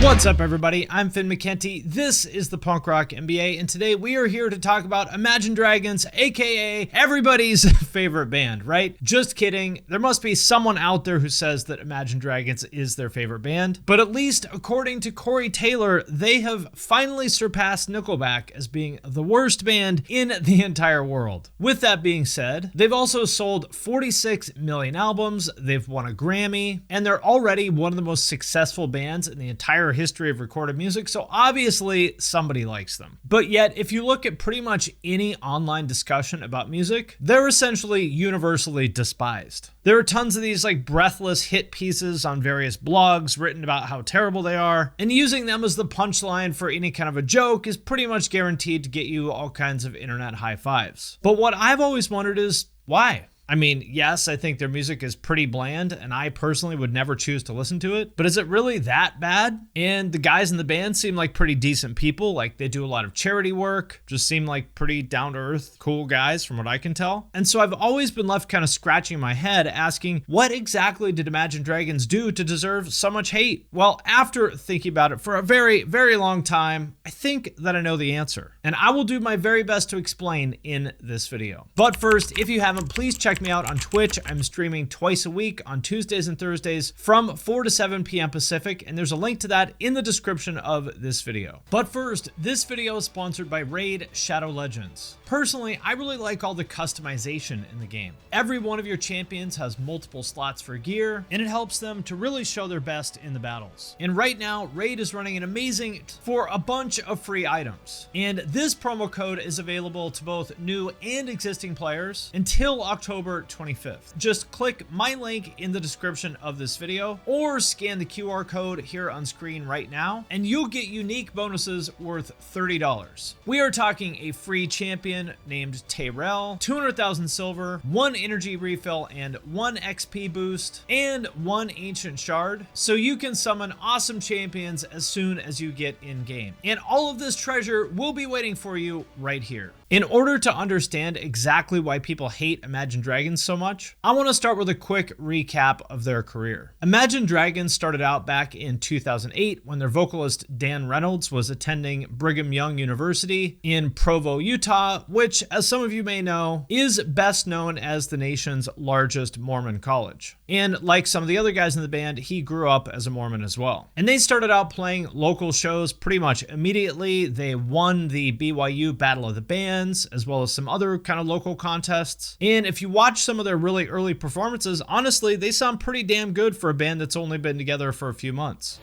What's up, everybody? I'm Finn McKenty. This is the Punk Rock MBA, and today we are here to talk about Imagine Dragons, aka everybody's favorite band, right? Just kidding. There must be someone out there who says that Imagine Dragons is their favorite band, but at least according to Corey Taylor, they have finally surpassed Nickelback as being the worst band in the entire world. With that being said, they've also sold 46 million albums, they've won a Grammy, and they're already one of the most successful bands in the entire history of recorded music, so obviously somebody likes them. But yet, if you look at pretty much any online discussion about music, they're essentially universally despised. There are tons of these breathless hit pieces on various blogs written about how terrible they are, and using them as the punchline for any kind of a joke is pretty much guaranteed to get you all kinds of internet high fives. But what I've always wondered is, why? I mean, yes, I think their music is pretty bland, and I personally would never choose to listen to it, but is it really that bad? And the guys in the band seem like pretty decent people, they do a lot of charity work, just seem like pretty down-to-earth, cool guys from what I can tell. And so I've always been left kind of scratching my head asking, what exactly did Imagine Dragons do to deserve so much hate? Well, after thinking about it for a very, very long time, I think that I know the answer, and I will do my very best to explain in this video. But first, if you haven't, please check me out on Twitch. I'm streaming twice a week on Tuesdays and Thursdays from 4 to 7 p.m. Pacific, and there's a link to that in the description of this video. But first, this video is sponsored by Raid Shadow Legends. Personally, I really like all the customization in the game. Every one of your champions has multiple slots for gear, and it helps them to really show their best in the battles. And right now, Raid is running an amazing for a bunch of free items. And this promo code is available to both new and existing players until October 25th. Just click my link in the description of this video or scan the QR code here on screen right now, and you'll get unique bonuses worth $30. We are talking a free champion named Tyrell, 200,000 silver, 1 energy refill and 1 XP boost, and 1 ancient shard, so you can summon awesome champions as soon as you get in game. And all of this treasure will be waiting for you right here. In order to understand exactly why people hate Imagine Dragons so much, I want to start with a quick recap of their career. Imagine Dragons started out back in 2008 when their vocalist Dan Reynolds was attending Brigham Young University in Provo, Utah, which, as some of you may know, is best known as the nation's largest Mormon college. And like some of the other guys in the band, he grew up as a Mormon as well. And they started out playing local shows pretty much immediately. They won the BYU Battle of the Bands, as well as some other kind of local contests. And if you watch some of their really early performances, honestly, they sound pretty damn good for a band that's only been together for a few months.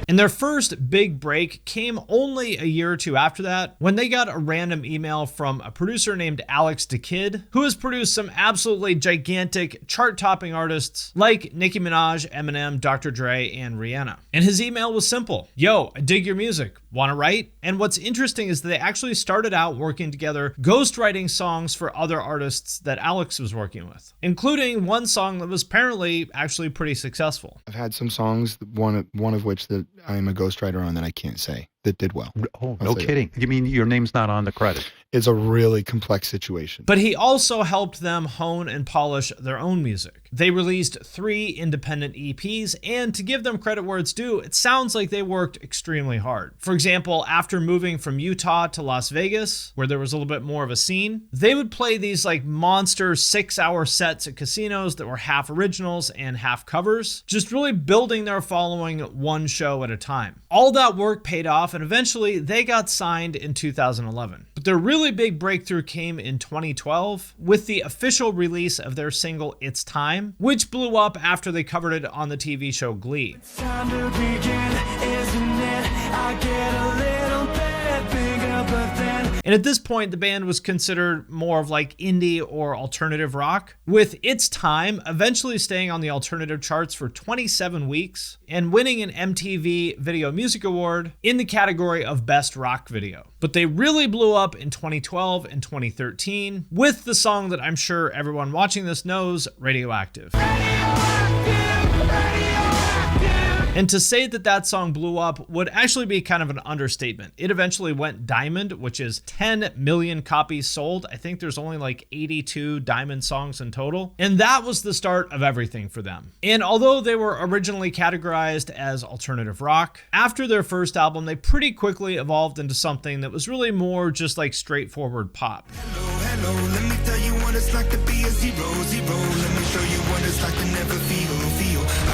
And their first big break came only a year or two after that, when they got a random email from a producer named Alex DeKid, who has produced some absolutely gigantic chart-topping artists like Nicki Minaj, Eminem, Dr. Dre, and Rihanna. And his email was simple: yo, I dig your music, wanna write? And what's interesting is that they actually started out working together, ghostwriting songs for other artists that Alex was working with, including one song that was apparently actually pretty successful. I've had some songs, one of which that I'm a ghostwriter on that I can't say, that did well. Oh, no kidding. You mean your name's not on the credit? It's a really complex situation. But he also helped them hone and polish their own music. They released 3 independent EPs, and to give them credit where it's due, it sounds like they worked extremely hard. For example, after moving from Utah to Las Vegas, where there was a little bit more of a scene, they would play these monster 6-hour sets at casinos that were half originals and half covers, just really building their following one show at a time. All that work paid off, and eventually they got signed in 2011. But their really big breakthrough came in 2012 with the official release of their single It's Time, which blew up after they covered it on the TV show Glee. It's time to begin, isn't it? I get a little bit bigger, but then And at this point, the band was considered more of indie or alternative rock, with It's Time eventually staying on the alternative charts for 27 weeks and winning an MTV Video Music Award in the category of Best Rock Video. But they really blew up in 2012 and 2013 with the song that I'm sure everyone watching this knows, Radioactive. radioactive, radioactive. And to say that that song blew up would actually be kind of an understatement. It eventually went diamond, which is 10 million copies sold. I think there's only like 82 diamond songs in total. And that was the start of everything for them. And although they were originally categorized as alternative rock, after their first album, they pretty quickly evolved into something that was really more just like straightforward pop. Hello, let me tell you what it's like to be a zero. Let me show you what it's like to never feel.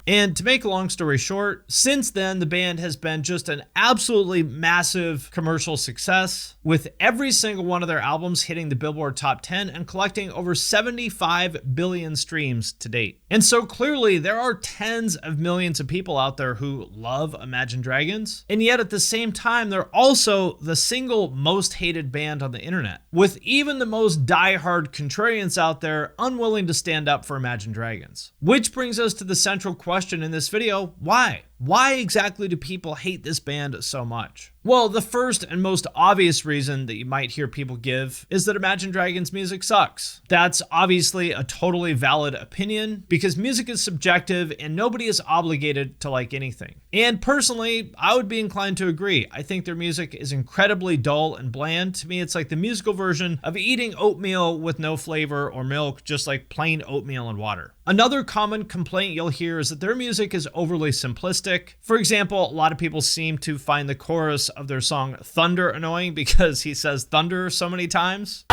And to make a long story short, since then, the band has been just an absolutely massive commercial success, with every single one of their albums hitting the Billboard Top 10 and collecting over 75 billion streams to date. And so clearly there are tens of millions of people out there who love Imagine Dragons, and yet at the same time, they're also the single most hated band on the internet, with even the most diehard contrarians out there unwilling to stand up for Imagine Dragons. Which brings us to the central question in this video: why? Why exactly do people hate this band so much? Well, the first and most obvious reason that you might hear people give is that Imagine Dragons music sucks. That's obviously a totally valid opinion because music is subjective and nobody is obligated to like anything. And personally, I would be inclined to agree. I think their music is incredibly dull and bland. To me, it's like the musical version of eating oatmeal with no flavor or milk, just like plain oatmeal and water. Another common complaint you'll hear is that their music is overly simplistic. For example, a lot of people seem to find the chorus of their song Thunder annoying because he says thunder so many times.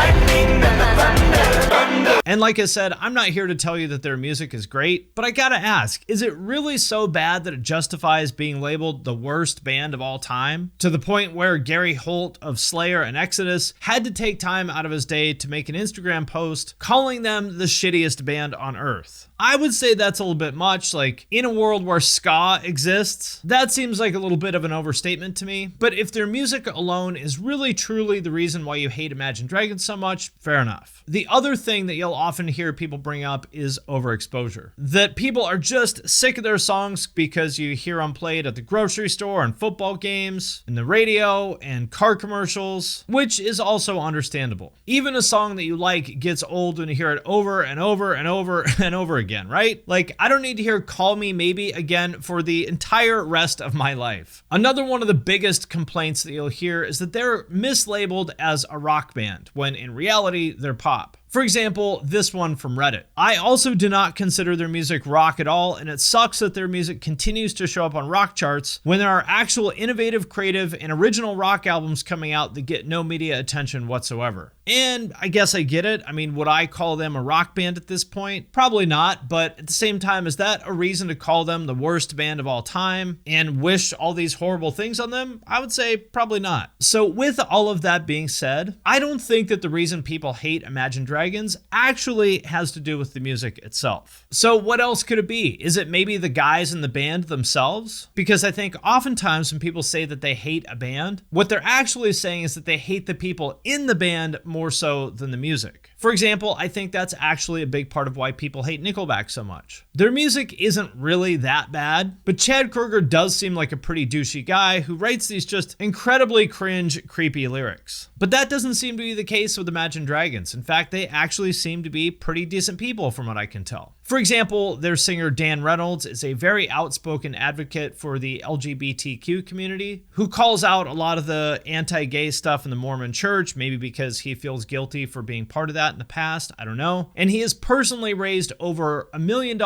And like I said, I'm not here to tell you that their music is great, but I gotta ask, is it really so bad that it justifies being labeled the worst band of all time? To the point where Gary Holt of Slayer and Exodus had to take time out of his day to make an Instagram post calling them the shittiest band on earth. I would say that's a little bit much. Like, in a world where ska exists, that seems like a little bit of an overstatement to me. But if their music alone is really truly the reason why you hate Imagine Dragons so much, fair enough. The other thing that you'll often hear people bring up is overexposure. That people are just sick of their songs because you hear them played at the grocery store and football games, in the radio and car commercials, which is also understandable. Even a song that you like gets old when you hear it over and over and over and over again, right? Like, I don't need to hear Call Me Maybe again for the entire rest of my life. Another one of the biggest complaints that you'll hear is that they're mislabeled as a rock band, when in reality, they're pop. For example, this one from Reddit. I also do not consider their music rock at all, and it sucks that their music continues to show up on rock charts when there are actual innovative, creative, and original rock albums coming out that get no media attention whatsoever. And I guess I get it. I mean, would I call them a rock band at this point? Probably not, but at the same time, is that a reason to call them the worst band of all time and wish all these horrible things on them? I would say probably not. So with all of that being said, I don't think that the reason people hate Imagine Dragons actually has to do with the music itself. So what else could it be? Is it maybe the guys in the band themselves? Because I think oftentimes when people say that they hate a band, what they're actually saying is that they hate the people in the band more so than the music. For example, I think that's actually a big part of why people hate Nickelback so much. Their music isn't really that bad, but Chad Kroeger does seem like a pretty douchey guy who writes these just incredibly cringe, creepy lyrics. But that doesn't seem to be the case with Imagine Dragons. In fact, they actually seem to be pretty decent people from what I can tell. For example, their singer Dan Reynolds is a very outspoken advocate for the LGBTQ community who calls out a lot of the anti-gay stuff in the Mormon church, maybe because he feels guilty for being part of that in the past, I don't know. And he has personally raised over $1 million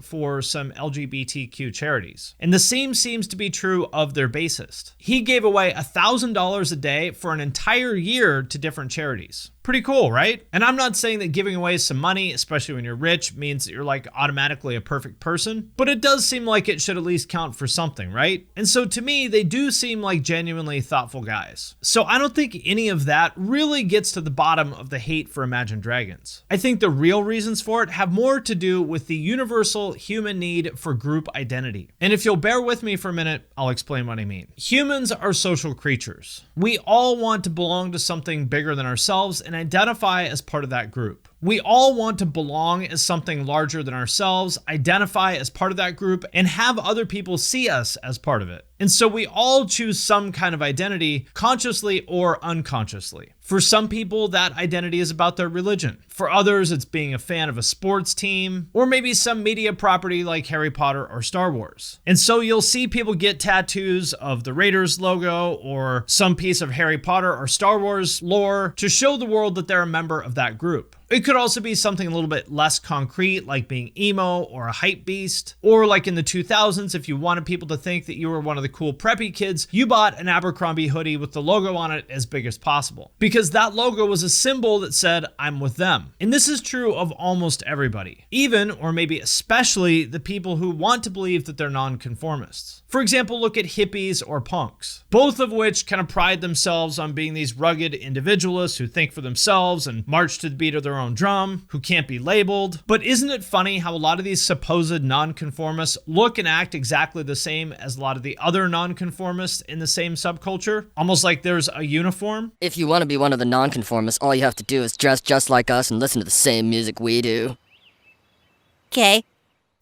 for some LGBTQ charities. And the same seems to be true of their bassist. He gave away $1,000 a day for an entire year to different charities. Pretty cool, right? And I'm not saying that giving away some money, especially when you're rich, means that you're like automatically a perfect person, but it does seem like it should at least count for something, right? And so to me, they do seem like genuinely thoughtful guys. So I don't think any of that really gets to the bottom of the hate for Imagine Dragons. I think the real reasons for it have more to do with the universal human need for group identity. And if you'll bear with me for a minute, I'll explain what I mean. Humans are social creatures. We all want to belong to something bigger than ourselves and identify as part of that group. We all want to belong as something larger than ourselves, identify as part of that group, and have other people see us as part of it. And so we all choose some kind of identity, consciously or unconsciously. For some people, that identity is about their religion. For others, it's being a fan of a sports team, or maybe some media property like Harry Potter or Star Wars. And so you'll see people get tattoos of the Raiders logo or some piece of Harry Potter or Star Wars lore to show the world that they're a member of that group. It could also be something a little bit less concrete, like being emo or a hype beast. Or like in the 2000s, if you wanted people to think that you were one of the cool preppy kids, you bought an Abercrombie hoodie with the logo on it as big as possible. Because that logo was a symbol that said, I'm with them. And this is true of almost everybody. Even, or maybe especially, the people who want to believe that they're nonconformists. For example, look at hippies or punks, both of which kind of pride themselves on being these rugged individualists who think for themselves and march to the beat of their own drum, who can't be labeled. But isn't it funny how a lot of these supposed nonconformists look and act exactly the same as a lot of the other nonconformists in the same subculture? Almost like there's a uniform. If you want to be one of the nonconformists, all you have to do is dress just like us and listen to the same music we do. Okay.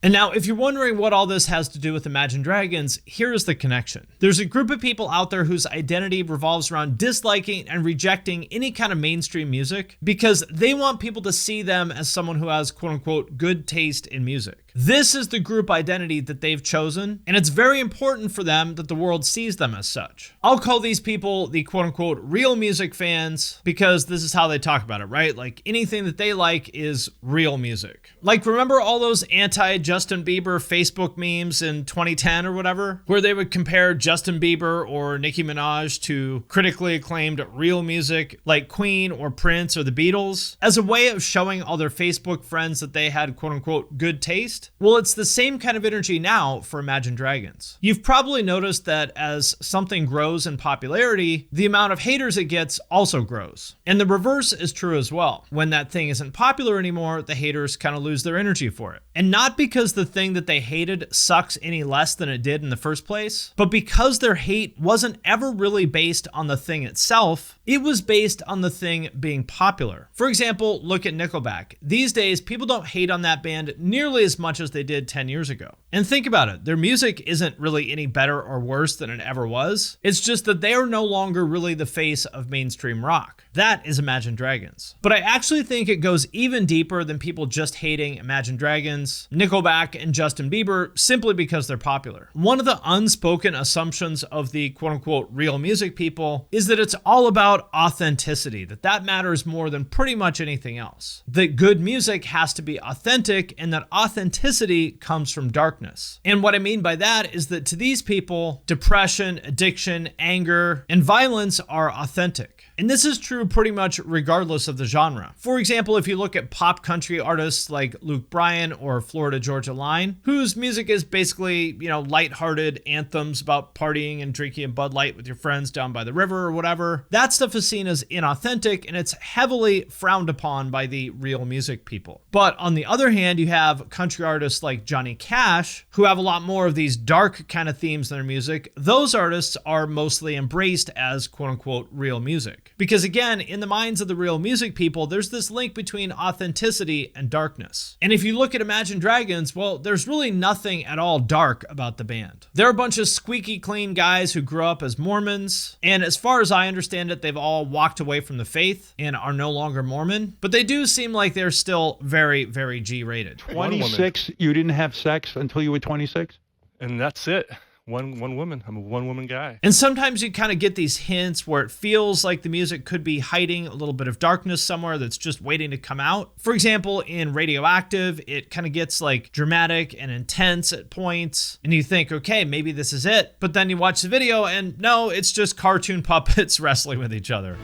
And now, if you're wondering what all this has to do with Imagine Dragons, here's the connection. There's a group of people out there whose identity revolves around disliking and rejecting any kind of mainstream music because they want people to see them as someone who has quote-unquote good taste in music. This is the group identity that they've chosen, and it's very important for them that the world sees them as such. I'll call these people the quote-unquote real music fans because this is how they talk about it, right? Like anything that they like is real music. Like remember all those anti-Justin Bieber Facebook memes in 2010 or whatever, where they would compare Justin Bieber or Nicki Minaj to critically acclaimed real music like Queen or Prince or the Beatles as a way of showing all their Facebook friends that they had quote-unquote good taste? Well, it's the same kind of energy now for Imagine Dragons. You've probably noticed that as something grows in popularity, the amount of haters it gets also grows. And the reverse is true as well. When that thing isn't popular anymore, the haters kind of lose their energy for it. And not because the thing that they hated sucks any less than it did in the first place, but because their hate wasn't ever really based on the thing itself, it was based on the thing being popular. For example, look at Nickelback. These days, people don't hate on that band nearly as much as they did 10 years ago. And think about it, their music isn't really any better or worse than it ever was. It's just that they are no longer really the face of mainstream rock. That is Imagine Dragons. But I actually think it goes even deeper than people just hating Imagine Dragons, Nickelback, and Justin Bieber simply because they're popular. One of the unspoken assumptions of the quote-unquote real music people is that it's all about authenticity, that matters more than pretty much anything else. That good music has to be authentic and that authenticity comes from darkness. And what I mean by that is that to these people, depression, addiction, anger, and violence are authentic. And this is true pretty much regardless of the genre. For example, if you look at pop country artists like Luke Bryan or Florida Georgia Line, whose music is basically, lighthearted anthems about partying and drinking a Bud Light with your friends down by the river or whatever, that stuff is seen as inauthentic and it's heavily frowned upon by the real music people. But on the other hand, you have country artists like Johnny Cash, who have a lot more of these dark kind of themes in their music. Those artists are mostly embraced as quote-unquote real music. Because again, in the minds of the real music people, there's this link between authenticity and darkness. And if you look at Imagine Dragons, well, there's really nothing at all dark about the band. They're a bunch of squeaky clean guys who grew up as Mormons. And as far as I understand it, they've all walked away from the faith and are no longer Mormon. But they do seem like they're still very, very G-rated. 26, you didn't have sex until you were 26? And that's it. One woman. I'm a one-woman guy. And sometimes you kind of get these hints where it feels like the music could be hiding a little bit of darkness somewhere that's just waiting to come out. For example, in Radioactive, it kind of gets like dramatic and intense at points. And you think, okay, maybe this is it. But then you watch the video and no, it's just cartoon puppets wrestling with each other.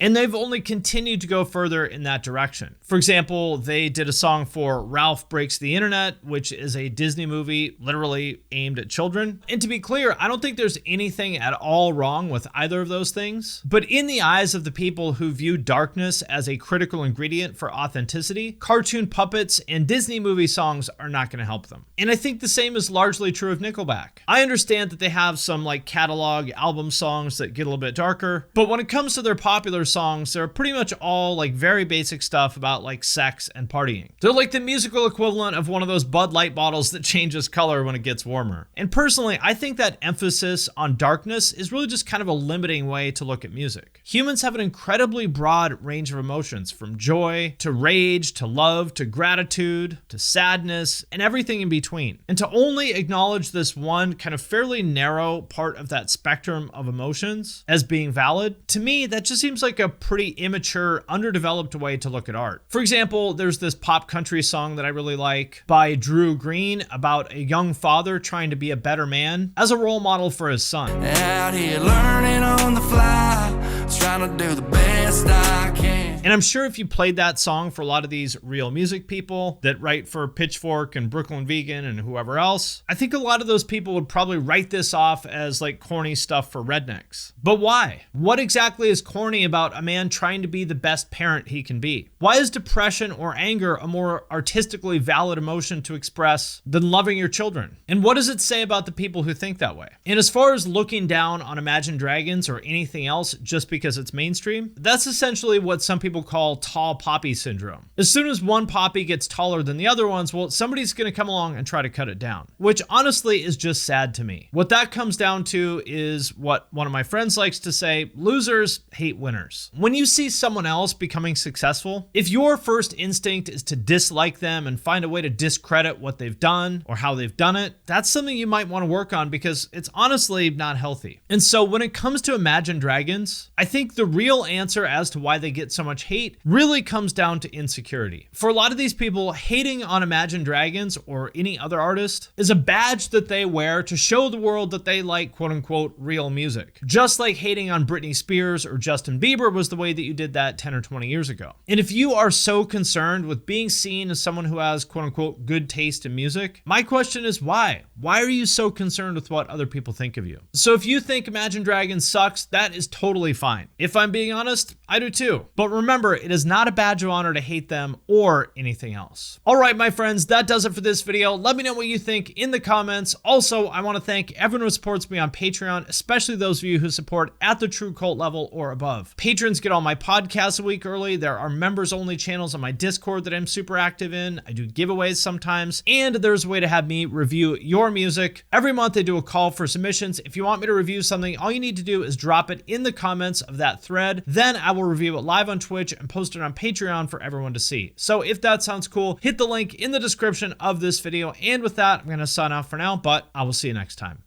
And they've only continued to go further in that direction. For example, they did a song for Ralph Breaks the Internet, which is a Disney movie literally aimed at children. And to be clear, I don't think there's anything at all wrong with either of those things. But in the eyes of the people who view darkness as a critical ingredient for authenticity, cartoon puppets and Disney movie songs are not going to help them. And I think the same is largely true of Nickelback. I understand that they have some like catalog album songs that get a little bit darker, but when it comes to their popular songs, they're pretty much all like very basic stuff about like sex and partying. They're like the musical equivalent of one of those Bud Light bottles that changes color when it gets warmer. And personally, I think that emphasis on darkness is really just kind of a limiting way to look at music. Humans have an incredibly broad range of emotions, from joy to rage to love to gratitude to sadness and everything in between. And to only acknowledge this one kind of fairly narrow part of that spectrum of emotions as being valid, to me, that just seems like a pretty immature, underdeveloped way to look at art. For example, there's this pop country song that I really like by Drew Green about a young father trying to be a better man as a role model for his son. Out here learning on the fly, trying to do the best I can. And I'm sure if you played that song for a lot of these real music people that write for Pitchfork and Brooklyn Vegan and whoever else, I think a lot of those people would probably write this off as like corny stuff for rednecks. But why? What exactly is corny about a man trying to be the best parent he can be? Why is depression or anger a more artistically valid emotion to express than loving your children? And what does it say about the people who think that way? And as far as looking down on Imagine Dragons or anything else just because it's mainstream, that's essentially what some people call tall poppy syndrome. As soon as one poppy gets taller than the other ones, well, somebody's going to come along and try to cut it down, which honestly is just sad to me. What that comes down to is what one of my friends likes to say: losers hate winners. When you see someone else becoming successful, if your first instinct is to dislike them and find a way to discredit what they've done or how they've done it, that's something you might want to work on, because it's honestly not healthy. And so when it comes to Imagine Dragons, I think the real answer as to why they get so much hate really comes down to insecurity. For a lot of these people, hating on Imagine Dragons or any other artist is a badge that they wear to show the world that they like quote unquote real music. Just like hating on Britney Spears or Justin Bieber was the way that you did that 10 or 20 years ago. And if you are so concerned with being seen as someone who has quote unquote good taste in music, my question is why? Why are you so concerned with what other people think of you? So if you think Imagine Dragons sucks, that is totally fine. If I'm being honest, I do too. But remember, it is not a badge of honor to hate them or anything else. All right, my friends, that does it for this video. Let me know what you think in the comments. Also, I want to thank everyone who supports me on Patreon, especially those of you who support at the True Cult level or above. Patrons get all my podcasts a week early. There are members-only channels on my Discord that I'm super active in. I do giveaways sometimes, and there's a way to have me review your music. Every month, I do a call for submissions. If you want me to review something, all you need to do is drop it in the comments of that thread. Then I will review it live on Twitch and post it on Patreon for everyone to see. So if that sounds cool, hit the link in the description of this video. And with that, I'm going to sign off for now, but I will see you next time.